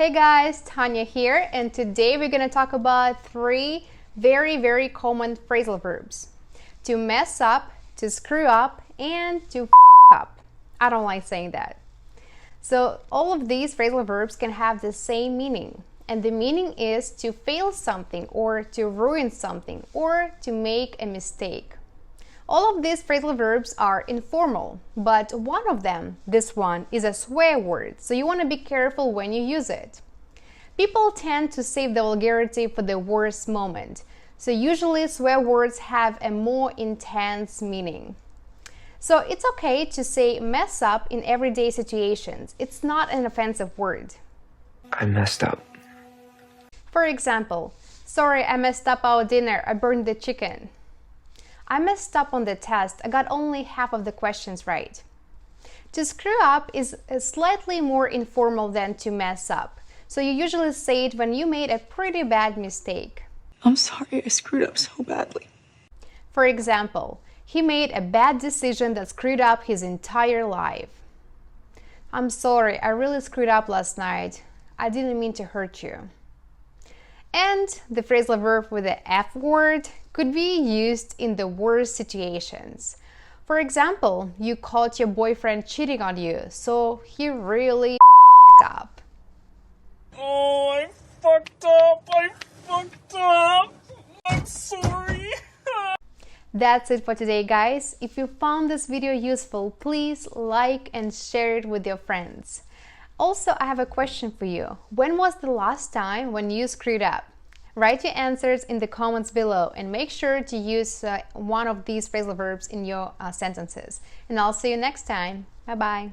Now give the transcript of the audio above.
Hey guys, Tanya here, and today we're going to talk about three very common phrasal verbs. To mess up, to screw up, and to up. I don't like saying that. So all of these phrasal verbs can have the same meaning, and the meaning is to fail something or to ruin something or to make a mistake. All of these phrasal verbs are informal, but one of them, this one, is a swear word, so you want to be careful when you use it. People tend to save the vulgarity for the worst moment, so usually swear words have a more intense meaning. So it's okay to say mess up in everyday situations. It's not an offensive word. I messed up. For example, sorry, I messed up our dinner. I burned the chicken. I messed up on the test. I got only half of the questions right. To screw up is slightly more informal than to mess up. So you usually say it when you made a pretty bad mistake. I'm sorry I screwed up so badly. For example, he made a bad decision that screwed up his entire life. I'm sorry, I really screwed up last night. I didn't mean to hurt you. And the phrasal verb with the F word could be used in the worst situations. For example, you caught your boyfriend cheating on you, so he really up. Oh, I fucked up. I'm sorry. That's it for today, guys. If you found this video useful, please like and share it with your friends. Also, I have a question for you. When was the last time when you screwed up? Write your answers in the comments below and make sure to use one of these phrasal verbs in your sentences. And I'll see you next time. Bye-bye.